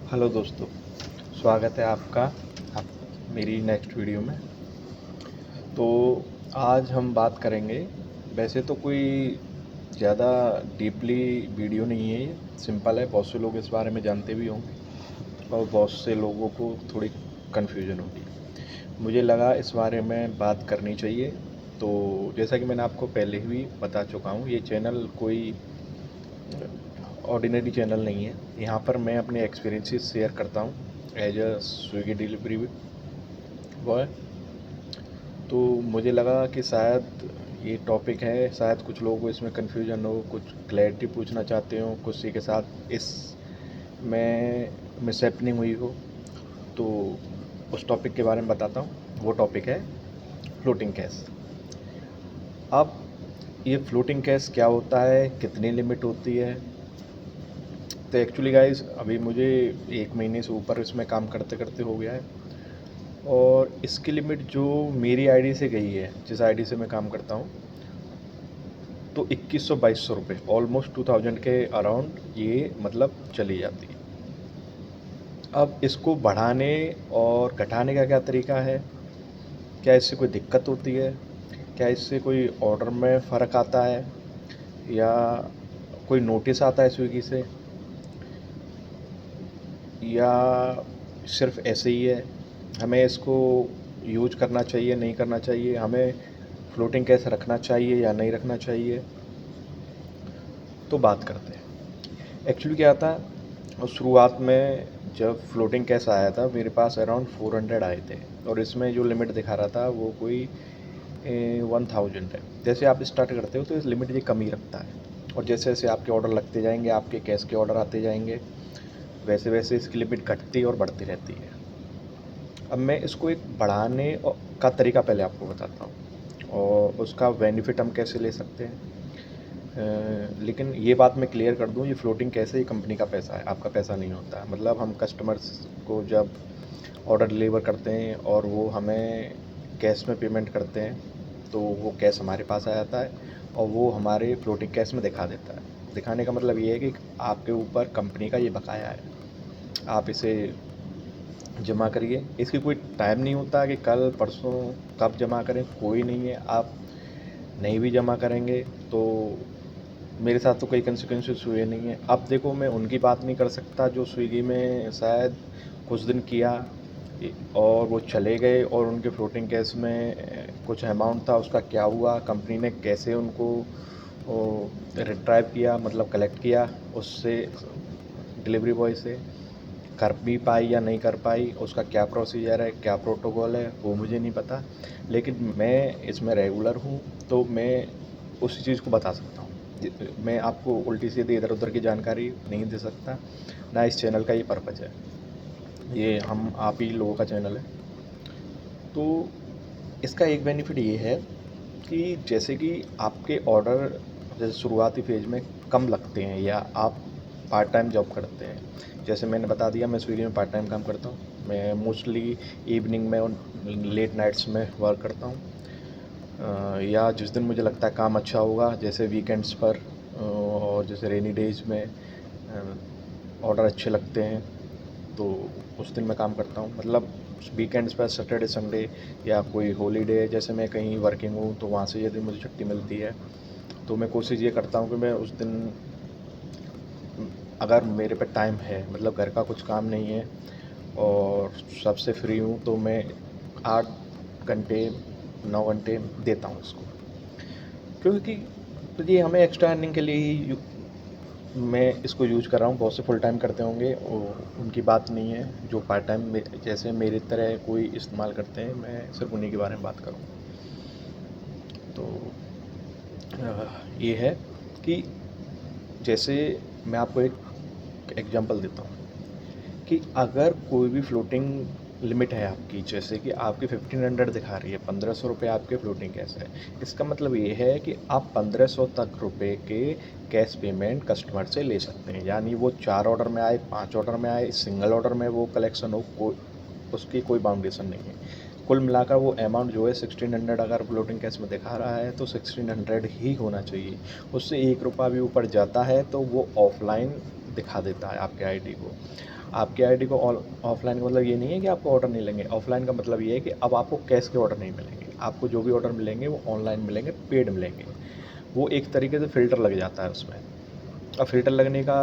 Hello दोस्तों, स्वागत है आपका आप मेरी नेक्स्ट वीडियो में। तो आज हम बात करेंगे। वैसे तो कोई ज़्यादा डीपली वीडियो नहीं है, ये सिंपल है। बहुत से लोग इस बारे में जानते भी होंगे और बहुत से लोगों को थोड़ी कन्फ्यूजन होगी। मुझे लगा इस बारे में बात करनी चाहिए। तो जैसा कि मैंने आपको पहले ही बता चुका हूँ, ये चैनल कोई ऑर्डिनरी चैनल नहीं है। यहाँ पर मैं अपने एक्सपीरियंसेस शेयर करता हूँ as a Swiggy delivery boy. तो मुझे लगा कि शायद ये टॉपिक है, शायद कुछ लोगों को इसमें कन्फ्यूजन हो, कुछ क्लैरिटी पूछना चाहते हो, किसी के साथ इस में मिसहैपनिंग हुई हो। तो उस टॉपिक के बारे में बताता हूँ। वो टॉपिक है फ्लोटिंग कैश। अब ये फ्लोटिंग कैश क्या होता है, कितनी लिमिट होती है? तो एक्चुअली गाइस, अभी मुझे 1 महीने से ऊपर इसमें काम करते करते हो गया है। और इसकी लिमिट जो मेरी आईडी से गई है, जिस आईडी से मैं काम करता हूँ, तो 2100-2200 रुपये, ऑलमोस्ट 2000 के अराउंड ये मतलब चली जाती है। अब इसको बढ़ाने और घटाने का क्या तरीका है? क्या इससे कोई दिक्कत होती है? क्या इससे कोई ऑर्डर में फ़र्क आता है, या कोई नोटिस आता है स्विगी से, या सिर्फ ऐसे ही है? हमें इसको यूज करना चाहिए, नहीं करना चाहिए? हमें फ्लोटिंग कैश रखना चाहिए या नहीं रखना चाहिए? तो बात करते हैं। एक्चुअली क्या था, और शुरुआत में जब फ्लोटिंग कैश आया था, मेरे पास अराउंड 400 आए थे। और इसमें जो लिमिट दिखा रहा था वो कोई 1000 है। जैसे आप स्टार्ट करते हो तो इस लिमिट ये कम ही रखता है, और जैसे जैसे आपके ऑर्डर लगते जाएंगे, आपके कैश के ऑर्डर आते जाएंगे, वैसे वैसे इसकी लिमिट घटती और बढ़ती रहती है। अब मैं इसको एक बढ़ाने का तरीका पहले आपको बताता हूँ, और उसका बेनिफिट हम कैसे ले सकते हैं। लेकिन ये बात मैं क्लियर कर दूँ, ये फ्लोटिंग कैसे ही कंपनी का पैसा है, आपका पैसा नहीं होता है। मतलब हम कस्टमर्स को जब ऑर्डर डिलीवर करते हैं और वो हमें कैश में पेमेंट करते हैं, तो वो कैश हमारे पास आ जाता है और वो हमारे फ्लोटिंग कैश में दिखा देता है। दिखाने का मतलब ये है कि आपके ऊपर कंपनी का ये बकाया है, आप इसे जमा करिए। इसकी कोई टाइम नहीं होता कि कल परसों कब जमा करें, कोई नहीं है। आप नहीं भी जमा करेंगे तो मेरे साथ तो कोई कंसिक्वेंसेस हुए नहीं हैं। अब देखो, मैं उनकी बात नहीं कर सकता जो स्विगी में शायद कुछ दिन किया और वो चले गए, और उनके फ्लोटिंग कैश में कुछ अमाउंट था, उसका क्या हुआ, कंपनी ने कैसे उनको रिट्राइव किया, मतलब कलेक्ट किया उससे, डिलीवरी बॉय से। कर भी पाई या नहीं कर पाई, उसका क्या प्रोसीजर है, क्या प्रोटोकॉल है, वो मुझे नहीं पता। लेकिन मैं इसमें रेगुलर हूँ, तो मैं उसी चीज़ को बता सकता हूँ। मैं आपको उल्टी सीधी इधर उधर की जानकारी नहीं दे सकता, ना इस चैनल का ये पर्पज़ है। ये हम आप ही लोगों का चैनल है। तो इसका एक बेनिफिट ये है कि जैसे कि आपके ऑर्डर जैसे शुरुआती फेज में कम लगते हैं, या आप पार्ट टाइम जॉब करते हैं। जैसे मैंने बता दिया, मैं स्विगी में पार्ट टाइम काम करता हूँ। मैं मोस्टली इवनिंग में और लेट नाइट्स में वर्क करता हूँ। या जिस दिन मुझे लगता है काम अच्छा होगा, जैसे वीकेंड्स पर, और जैसे रेनी डेज में ऑर्डर अच्छे लगते हैं, तो उस दिन मैं काम करता हूँ। मतलब वीकेंड्स पर, सैटरडे संडे, या कोई हॉलीडे, जैसे मैं कहीं वर्किंग हूँ तो वहाँ से यदि मुझे छुट्टी मिलती है, तो मैं कोशिश ये करता हूँ कि मैं उस दिन, अगर मेरे पे टाइम है, मतलब घर का कुछ काम नहीं है और सबसे फ्री हूँ, तो मैं 8 घंटे 9 घंटे देता हूँ इसको। क्योंकि तो ये हमें एक्स्ट्रा अर्निंग के लिए ही मैं इसको यूज कर रहा हूँ। बहुत से फुल टाइम करते होंगे, उनकी बात नहीं है। जो पार्ट टाइम जैसे मेरी तरह कोई इस्तेमाल करते हैं, मैं सिर्फ उन्हीं के बारे में बात करूँ। तो ये है कि जैसे मैं आपको एक एग्जांपल देता हूँ कि अगर कोई भी फ्लोटिंग लिमिट है आपकी, जैसे कि आपकी 1500 दिखा रही है, 1500 रुपये आपके फ्लोटिंग कैश है। इसका मतलब ये है कि आप 1500 तक रुपए के कैश पेमेंट कस्टमर से ले सकते हैं। यानी वो 4 ऑर्डर में आए, 5 ऑर्डर में आए, सिंगल ऑर्डर में वो कलेक्शन हो, उसकी कोई बाउंडेशन नहीं है। कुल मिलाकर वो अमाउंट जो है 1600, अगर फ्लोटिंग कैश में दिखा रहा है तो 1600 ही होना चाहिए। उससे 1 रुपया भी ऊपर जाता है तो वो ऑफलाइन दिखा देता है आपके आईडी को। आपके आईडी को ऑफलाइन का मतलब ये नहीं है कि आपको ऑर्डर नहीं लेंगे, ऑफलाइन का मतलब ये है कि अब आपको कैश के ऑर्डर नहीं मिलेंगे, आपको जो भी ऑर्डर मिलेंगे वो ऑनलाइन मिलेंगे, पेड मिलेंगे। वो एक तरीके से फ़िल्टर लग जाता है उसमें। अब फ़िल्टर लगने का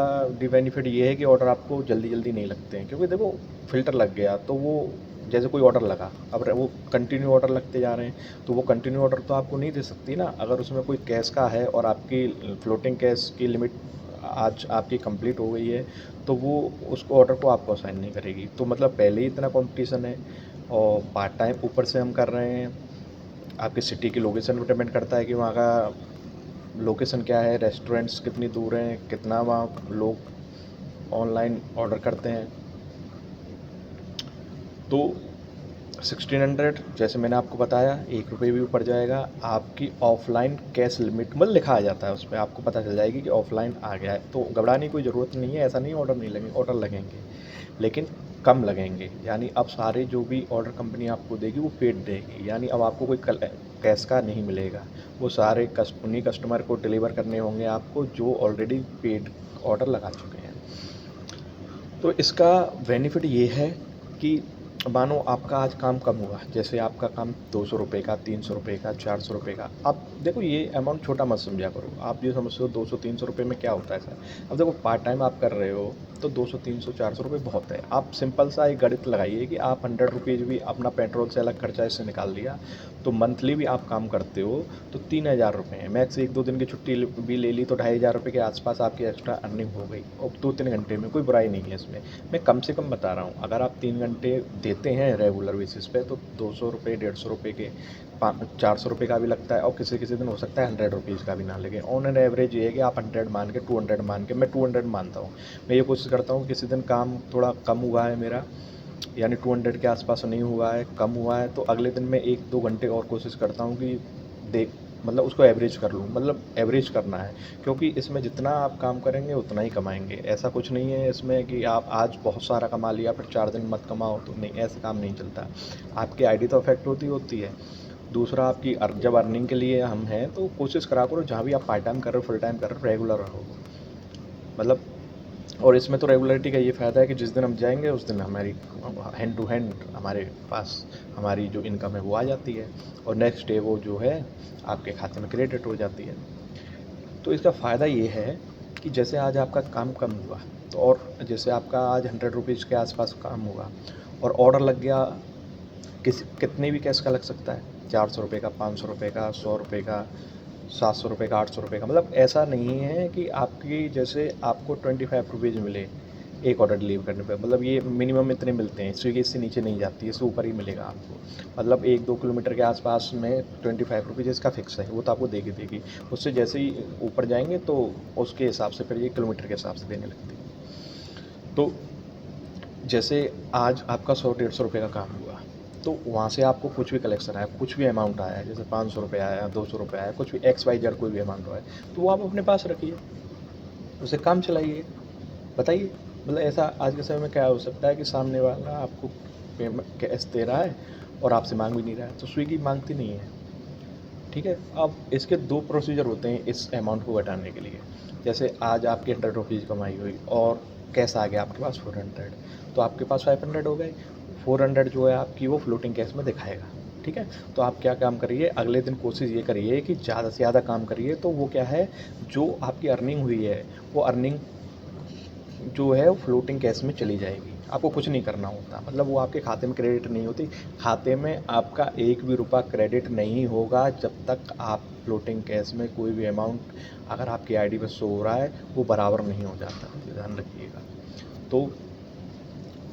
बेनिफिट ये है कि ऑर्डर आपको जल्दी जल्दी नहीं लगते हैं, क्योंकि देखो फ़िल्टर लग गया तो वो जैसे कोई ऑर्डर लगा, अब वो कंटिन्यू ऑर्डर लगते जा रहे हैं, तो वो कंटिन्यू ऑर्डर तो आपको नहीं दे सकती ना। अगर उसमें कोई कैश का है और आपकी फ्लोटिंग कैश की लिमिट आज आपकी कंप्लीट हो गई है, तो वो उसको ऑर्डर को आपको असाइन नहीं करेगी। तो मतलब पहले ही इतना कंपटीशन है और पार्ट टाइम ऊपर से हम कर रहे हैं। आपकी सिटी की लोकेशन पर डिपेंड करता है कि वहाँ का लोकेशन क्या है, रेस्टोरेंट्स कितनी दूर हैं, कितना वहाँ लोग ऑनलाइन ऑर्डर करते हैं। तो 1600 जैसे मैंने आपको बताया, ₹1 भी ऊपर जाएगा। आपकी ऑफलाइन कैश लिमिट मतलब लिखा आ जाता है उस पर, आपको पता चल जाएगी कि ऑफलाइन आ गया है। तो घबराने की कोई ज़रूरत नहीं है, ऐसा नहीं ऑर्डर नहीं लगेंगे, ऑर्डर लगेंगे लेकिन कम लगेंगे। यानी अब सारे जो भी ऑर्डर कंपनी आपको देगी वो पेड देगी, यानी अब आपको कोई कैश का नहीं मिलेगा। वो सारे उन्हीं कस्टमर को डिलीवर करने होंगे आपको जो ऑलरेडी पेड ऑर्डर लगा चुके हैं। तो इसका बेनिफिट ये है कि मानो आपका आज काम कम हुआ, जैसे आपका काम ₹200 का, ₹300 का, ₹400 का। अब देखो ये अमाउंट छोटा मत समझा करो, आप ये समझते हो ₹200-300 में क्या होता है सर। अब देखो पार्ट टाइम आप कर रहे हो तो 200, 300, ₹400 बहुत है। आप सिंपल सा एक गणित लगाइए कि आप ₹100 भी अपना पेट्रोल से अलग खर्चा इससे निकाल दिया, तो मंथली भी आप काम करते हो तो ₹3000 हैं। मैक्स 1-2 दिन की छुट्टी भी ले ली तो ₹2500 के आसपास आपकी एक्स्ट्रा अर्निंग हो गई, और 2-3 घंटे में कोई बुराई नहीं है इसमें। मैं कम से कम बता रहा हूँ, अगर आप 3 घंटे देते हैं रेगुलर बेसिस पे तो ₹200, ₹150 के ₹400 का भी लगता है, और किसी किसी दिन हो सकता है ₹100 का भी ना लगे। ऑन एन एवरेज ये है कि आप 100 मान के, 200 मान के, मैं 200 मानता हूँ। मैं ये कोशिश करता हूँ किसी दिन काम थोड़ा कम हुआ है मेरा, यानी 200 के आसपास नहीं हुआ है, कम हुआ है, तो अगले दिन मैं 1-2 घंटे और कोशिश करता हूँ कि देख मतलब उसको एवरेज कर लूँ, मतलब एवरेज करना है, क्योंकि इसमें जितना आप काम करेंगे उतना ही कमाएंगे। ऐसा कुछ नहीं है इसमें कि आप आज बहुत सारा कमा लिया फिर 4 दिन मत कमाओ, तो नहीं, ऐसा काम नहीं चलता। आपकी आईडी तो अफेक्ट होती है। दूसरा आपकी जब अर्निंग के लिए हम हैं तो कोशिश करा करो जहाँ भी आप पार्ट टाइम कर रहे हो, फुल टाइम कर रहे हो, रेगुलर रहो मतलब। और इसमें तो रेगुलरिटी का ये फ़ायदा है कि जिस दिन हम जाएंगे उस दिन हमारी हैंड टू हैंड हमारे पास हमारी जो इनकम है वो आ जाती है, और नेक्स्ट डे वो जो है आपके खाते में क्रेडिट हो जाती है। तो इसका फ़ायदा ये है कि जैसे आज आपका काम कम हुआ, तो और जैसे आपका आज ₹100 के आसपास काम हुआ और ऑर्डर लग गया, कितने भी कैश का लग सकता है, ₹400 का, ₹500 का, ₹100 का, ₹700 का, ₹800 का। मतलब ऐसा नहीं है कि आपकी जैसे आपको ₹25 मिले एक ऑर्डर डिलीवर करने पे, मतलब ये मिनिमम इतने मिलते हैं, स्विगी इससे नीचे नहीं जाती है, इससे ऊपर ही मिलेगा आपको। मतलब 1-2 किलोमीटर के आसपास में ₹25 इसका फिक्स है, वो तो आपको देगी देगी। उससे जैसे ही ऊपर जाएंगे तो उसके हिसाब से फिर ये किलोमीटर के हिसाब से देने लगती है। तो जैसे आज आपका 100-150 का काम हुआ, तो वहाँ से आपको कुछ भी कलेक्शन आया, कुछ भी अमाउंट आया, जैसे ₹500 आया, ₹200 आया, कुछ भी XYZ कोई भी अमाउंट आया, तो वो आप अपने पास रखिए, उसे काम चलाइए। बताइए, मतलब ऐसा आज के समय में क्या हो सकता है कि सामने वाला आपको पेमेंट कैश दे रहा है और आपसे मांग भी नहीं रहा है, तो स्विगी मांगती नहीं है, ठीक है। अब इसके 2 प्रोसीजर होते हैं इस अमाउंट को घटाने के लिए। जैसे आज आपकी ₹100 कमाई हुई और कैश आ गया आपके पास 400, तो आपके पास 500 हो गए। 400 जो है आपकी वो फ्लोटिंग कैश में दिखाएगा, ठीक है। तो आप क्या काम करिए, अगले दिन कोशिश ये करिए कि ज़्यादा से ज़्यादा काम करिए, तो वो क्या है, जो आपकी अर्निंग हुई है वो अर्निंग जो है वो फ्लोटिंग कैश में चली जाएगी। आपको कुछ नहीं करना होता, मतलब वो आपके खाते में क्रेडिट नहीं होती। खाते में आपका एक भी रुपया क्रेडिट नहीं होगा जब तक आप फ्लोटिंग कैश में कोई भी अमाउंट अगर आपकी आईडी पे शो हो रहा है वो बराबर नहीं हो जाता, ये ध्यान रखिएगा। तो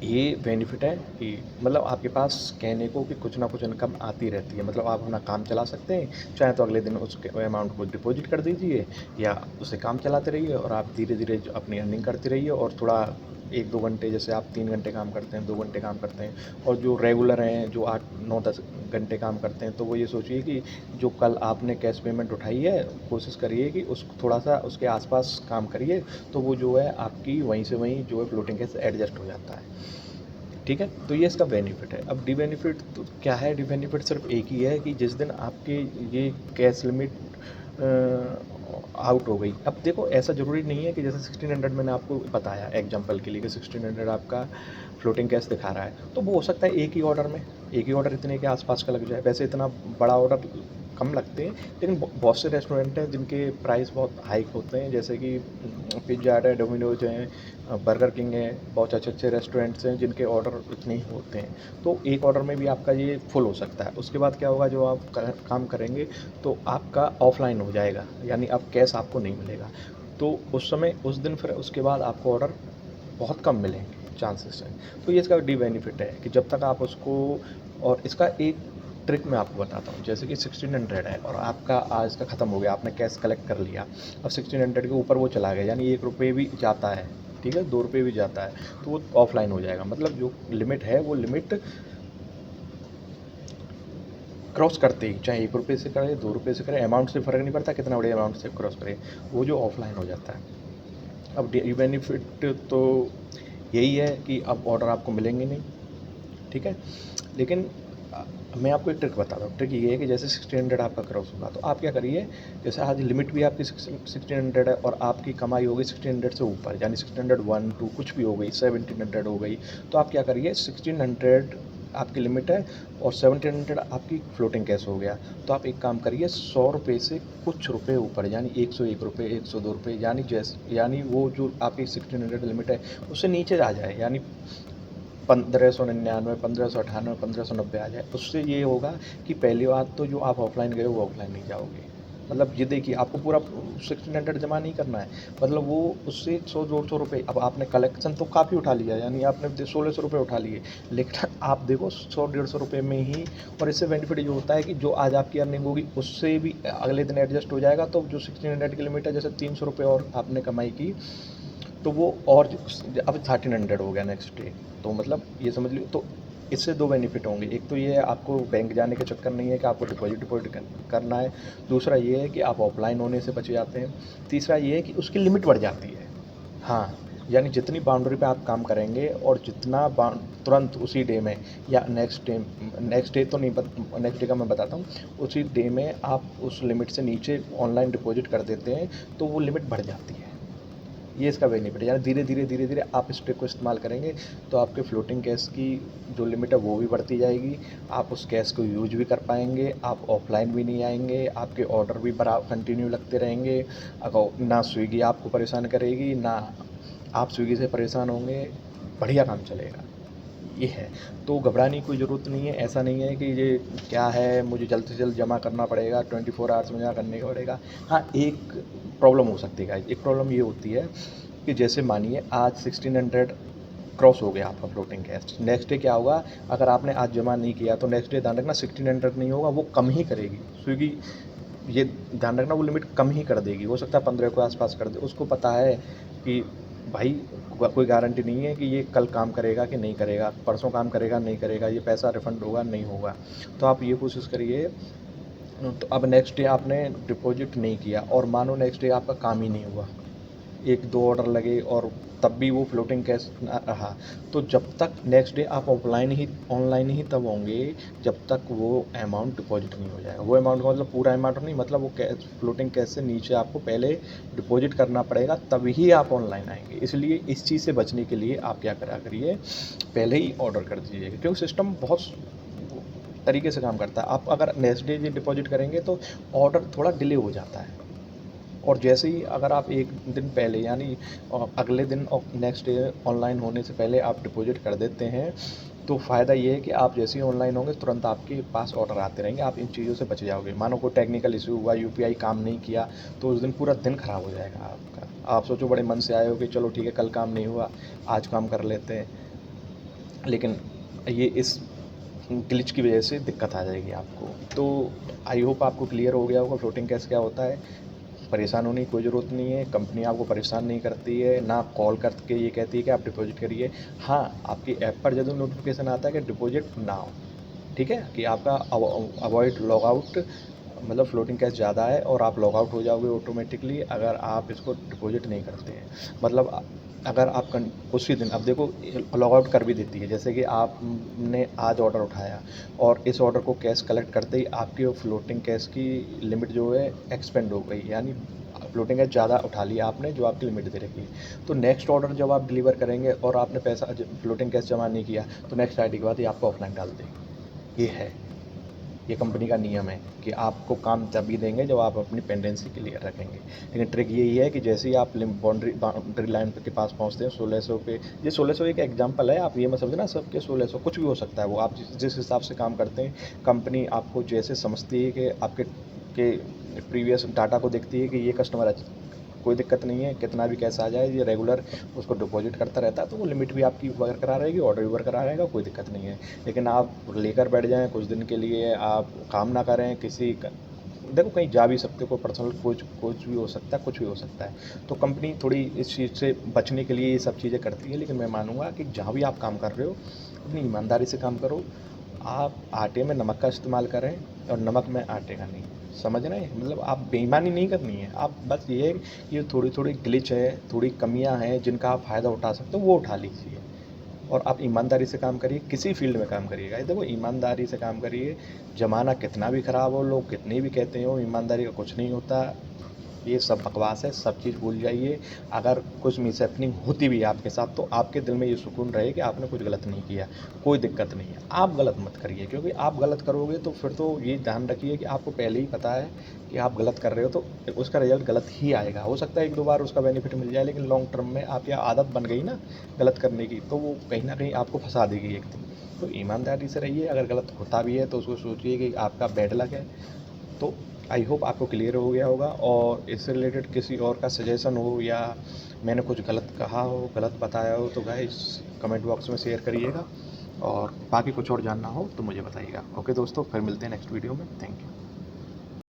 ये बेनिफिट है कि मतलब आपके पास कहने को कि कुछ ना कुछ इनकम आती रहती है, मतलब आप अपना काम चला सकते हैं। चाहे तो अगले दिन उस अमाउंट को डिपॉजिट कर दीजिए या उसे काम चलाते रहिए, और आप धीरे धीरे अपनी अर्निंग करते रहिए। और थोड़ा 1-2 घंटे, जैसे आप 3 घंटे काम करते हैं, 2 घंटे काम करते हैं, और जो रेगुलर हैं जो 8-9-10 घंटे काम करते हैं, तो वो ये सोचिए कि जो कल आपने कैश पेमेंट उठाई है, कोशिश करिए कि उसको थोड़ा सा उसके आसपास काम करिए, तो वो जो है आपकी वहीं से वहीं जो है फ्लोटिंग कैश एडजस्ट हो जाता है, ठीक है। तो ये इसका बेनिफिट है। अब डिबेनिफिट तो क्या है, डिबेनिफिट सिर्फ एक ही है कि जिस दिन आपके ये कैश लिमिट आउट हो गई। अब देखो ऐसा ज़रूरी नहीं है कि जैसे 1600 मैंने आपको बताया एग्जांपल के लिए कि 1600 आपका फ्लोटिंग कैश दिखा रहा है, तो वो हो सकता है एक ही ऑर्डर इतने के आसपास का लग जाए। वैसे इतना बड़ा ऑर्डर कम लगते हैं, लेकिन बहुत से रेस्टोरेंट हैं जिनके प्राइस बहुत हाई होते हैं, जैसे कि पिज़्ज़ा हट है, डोमिनोज हैं, बर्गर किंग है, बहुत अच्छे अच्छे रेस्टोरेंट्स हैं जिनके ऑर्डर इतने ही होते हैं। तो एक ऑर्डर में भी आपका ये फुल हो सकता है। उसके बाद क्या होगा, जो आप काम करेंगे तो आपका ऑफलाइन हो जाएगा, यानी अब कैश आपको नहीं मिलेगा। तो उस समय उस दिन फिर उसके बाद आपको ऑर्डर बहुत कम मिलेंगे चांसेस हैं। तो ये इसका डी बेनिफिट है कि जब तक आप उसको, और इसका एक ट्रिक मैं आपको बताता हूँ। जैसे कि 1600 है और आपका आज का ख़त्म हो गया, आपने कैश कलेक्ट कर लिया, अब 1600 के ऊपर वो चला गया, यानी ₹1 भी जाता है, ठीक है, ₹2 भी जाता है, तो वो ऑफलाइन हो जाएगा। मतलब जो लिमिट है वो लिमिट क्रॉस करते ही, चाहे ₹1 से करे, ₹2 से करे, अमाउंट से फ़र्क नहीं पड़ता कितना बड़े अमाउंट से क्रॉस करे, वो जो ऑफलाइन हो जाता है। अब बेनिफिट तो यही है कि अब ऑर्डर आपको मिलेंगे नहीं, ठीक है। लेकिन मैं आपको एक ट्रिक बताता हूँ। ट्रिक ये है कि जैसे 1600 आपका क्रॉस होगा तो आप क्या करिए, जैसे आज लिमिट भी आपकी 1600 है और आपकी कमाई हो गई 1600 से ऊपर, यानी 1601 टू कुछ भी हो गई, 1700 हो गई, तो आप क्या करिए, 1600 आपकी लिमिट है और 1700 आपकी फ्लोटिंग कैश हो गया, तो आप एक काम करिए, ₹100 से कुछ रुपए ऊपर, यानी ₹101, ₹102, यानी वो जो आपकी 1600 लिमिट है उससे नीचे आ जाए, यानी 1599, 1598, 1590 आ जाए। उससे ये होगा कि पहली बात तो जो आप ऑफलाइन गए हो वो ऑफलाइन नहीं जाओगे। मतलब ये देखिए, आपको पूरा 1600 जमा नहीं करना है, मतलब वो उससे 100-150 रुपये, अब आपने कलेक्शन तो काफ़ी उठा लिया, यानी आपने 1600 रुपये उठा लिए, लेकिन आप देखो 100-150 रुपये में ही। और इससे बेनिफिट ये होता है कि जो आज आपकी अर्निंग होगी उससे भी अगले दिन एडजस्ट हो जाएगा, तो जो 1600 की लिमिट है, जैसे 300 रुपये और आपने कमाई की, तो वो और अब 1300 हो गया नेक्स्ट डे। तो मतलब ये समझ लो, तो इससे दो बेनिफिट होंगे। एक तो ये है, आपको बैंक जाने के चक्कर नहीं है कि आपको डिपॉजिट करना है। दूसरा ये है कि आप ऑफलाइन होने से बच जाते हैं। तीसरा ये है कि उसकी लिमिट बढ़ जाती है। हाँ, यानी जितनी बाउंड्री पे आप काम करेंगे और जितना तुरंत उसी डे में या नेक्स्ट डे तो नहीं, नेक्स्ट डे का मैं बताता हूँ, उसी डे में आप उस लिमिट से नीचे ऑनलाइन डिपॉजिट कर देते हैं तो वो लिमिट बढ़ जाती है। ये इसका बेनिफिट है, यानी धीरे धीरे आप इस ट्रिक को इस्तेमाल करेंगे तो आपके फ्लोटिंग कैश की जो लिमिट है वो भी बढ़ती जाएगी, आप उस कैश को यूज भी कर पाएंगे, आप ऑफलाइन भी नहीं आएंगे, आपके ऑर्डर भी बराबर कंटिन्यू लगते रहेंगे। अगर ना स्विगी आपको परेशान करेगी, ना आप स्विगी से परेशान होंगे, बढ़िया काम चलेगा। ये है, तो घबराने की कोई ज़रूरत नहीं है। ऐसा नहीं है कि ये क्या है, मुझे जल्द से जल्द जमा करना पड़ेगा, 24 आवर्स में जमा करने का पड़ेगा। हाँ, एक प्रॉब्लम हो सकती है गाइस, एक प्रॉब्लम ये होती है कि जैसे मानिए आज 1600 क्रॉस हो गया आपका फ्लोटिंग कैश, नेक्स्ट डे क्या होगा, अगर आपने आज जमा नहीं किया तो नेक्स्ट डे ध्यान रखना 1600 नहीं होगा, वो कम ही करेगी स्विगी। ये ध्यान रखना, वो लिमिट कम ही कर देगी, हो सकता है 15 के आसपास कर दे। उसको पता है कि भाई कोई गारंटी नहीं है कि ये कल काम करेगा कि नहीं करेगा, परसों काम करेगा नहीं करेगा, ये पैसा रिफंड होगा नहीं होगा। तो आप ये कोशिश करिए, तो अब नेक्स्ट डे आपने डिपॉजिट नहीं किया और मानो नेक्स्ट डे आपका काम ही नहीं हुआ, एक दो ऑर्डर लगे और तब भी वो फ्लोटिंग कैश रहा, तो जब तक नेक्स्ट डे आप ऑनलाइन ही तब होंगे जब तक वो अमाउंट डिपॉजिट नहीं हो जाएगा। वो अमाउंट का मतलब पूरा अमाउंट नहीं, मतलब वो कैश, फ्लोटिंग कैश से नीचे आपको पहले डिपॉजिट करना पड़ेगा, तभी आप ऑनलाइन आएंगे। इसलिए इस चीज़ से बचने के लिए आप क्या करा करिए, पहले ही ऑर्डर कर दीजिएगा, क्योंकि सिस्टम बहुत तरीके से काम करता है। आप अगर नेक्स्ट डे डिपॉजिट करेंगे तो ऑर्डर थोड़ा डिले हो जाता है, और जैसे ही अगर आप एक दिन पहले, यानी अगले दिन और नेक्स्ट डे ऑनलाइन होने से पहले आप डिपॉजिट कर देते हैं, तो फ़ायदा ये है कि आप जैसे ही ऑनलाइन होंगे तुरंत आपके पास ऑर्डर आते रहेंगे, आप इन चीज़ों से बच जाओगे। मानो कोई टेक्निकल इशू हुआ, यूपीआई काम नहीं किया, तो उस दिन पूरा दिन ख़राब हो जाएगा आपका। आप सोचो बड़े मन से आए हो कि चलो ठीक है, कल काम नहीं हुआ, आज काम कर लेते हैं, लेकिन ये इस ग्लिच की वजह से दिक्कत आ जाएगी आपको। तो आई होप आपको क्लियर हो गया होगा फ्लोटिंग कैश क्या होता है। परेशान होने की कोई ज़रूरत नहीं है, कंपनी आपको परेशान नहीं करती है, ना कॉल करके ये कहती है कि आप डिपॉजिट करिए। हाँ, आपकी ऐप पर जब नोटिफिकेशन आता है कि डिपॉजिट नाउ, ठीक है, कि आपका अवॉइड लॉग आउट, मतलब फ्लोटिंग कैश ज़्यादा है और आप लॉग आउट हो जाओगे ऑटोमेटिकली अगर आप इसको डिपॉजिट नहीं करते हैं। मतलब अगर आप उसी दिन, अब देखो, लॉग आउट कर भी देती है, जैसे कि आपने आज ऑर्डर उठाया और इस ऑर्डर को कैश कलेक्ट करते ही आपकी फ्लोटिंग कैश की लिमिट जो है एक्सपेंड हो गई, यानी फ्लोटिंग कैश ज़्यादा उठा लिया आपने, जो आपकी लिमिट दे रखी है। तो नेक्स्ट ऑर्डर जब आप डिलीवर करेंगे और आपने पैसा फ्लोटिंग कैश जमा नहीं किया, तो नेक्स्ट आईडी के बाद ये आपको ऑफलाइन डाल देंगे। ये है, ये कंपनी का नियम है कि आपको काम तभी देंगे जब आप अपनी पेंडेंसी क्लियर रखेंगे। लेकिन ट्रिक यही है कि जैसे ही आप बाउंड्री लाइन के पास पहुंचते हैं 1600 पे, ये 1600 एक एग्जांपल है, आप ये मत समझना सबके 1600, कुछ भी हो सकता है वो, आप जिस हिसाब से काम करते हैं, कंपनी आपको जैसे समझती है कि आपके के प्रीवियस डाटा को देखती है कि ये कस्टमर कोई दिक्कत नहीं है, कितना भी कैसा आ जाए ये रेगुलर उसको डिपॉजिट करता रहता है, तो वो लिमिट भी आपकी बरकरार रहेगी, ऑर्डर भी बरकरार रहेगा, कोई दिक्कत नहीं है। लेकिन आप लेकर बैठ जाएँ कुछ दिन के लिए, आप काम ना करें, देखो कहीं जा भी सकते हो, कोई पर्सनल कुछ भी हो सकता है, कुछ भी हो सकता है। तो कंपनी थोड़ी इस चीज़ से बचने के लिए ये सब चीज़ें करती है, लेकिन मैं मानूँगा कि जहाँ भी आप काम कर रहे हो, अपनी ईमानदारी से काम करो। आप आटे में नमक का इस्तेमाल करें और नमक में आटे का नहीं। समझ रहे हैं? मतलब आप बेईमानी नहीं करनी है, आप बस ये है कि ये थोड़ी-थोड़ी ग्लिच है, थोड़ी कमियाँ हैं जिनका आप फ़ायदा उठा सकते हो, वो उठा लीजिए। और आप ईमानदारी से काम करिए, किसी फ़ील्ड में काम करिएगा। ये देखो ईमानदारी से काम करिए, ज़माना कितना भी ख़राब हो, लोग कितनी भी कहते हो, ईमानदारी का कुछ नहीं होता। ये सब बकवास है, सब चीज़ भूल जाइए। अगर कुछ मिसहैपनिंग होती भी है आपके साथ, तो आपके दिल में ये सुकून रहे कि आपने कुछ गलत नहीं किया, कोई दिक्कत नहीं है। आप गलत मत करिए, क्योंकि आप गलत करोगे तो फिर तो ये ध्यान रखिए कि आपको पहले ही पता है कि आप गलत कर रहे हो, तो उसका रिज़ल्ट गलत ही आएगा। हो सकता है 1-2 बार उसका बेनिफिट मिल जाए, लेकिन लॉन्ग टर्म में आपकी आदत बन गई ना गलत करने की, तो वो कहीं न कहीं आपको फँसा देगी एक दिन। तो ईमानदारी से रहिए, अगर गलत होता भी है तो उसको सोचिए कि आपका बैड लक है। तो आई होप आपको क्लियर हो गया होगा, और इससे रिलेटेड किसी और का सजेशन हो या मैंने कुछ गलत कहा हो, गलत बताया हो, तो गाइस कमेंट बॉक्स में शेयर करिएगा, और बाकी कुछ और जानना हो तो मुझे बताइएगा। ओके दोस्तों, फिर मिलते हैं नेक्स्ट वीडियो में। Thank you.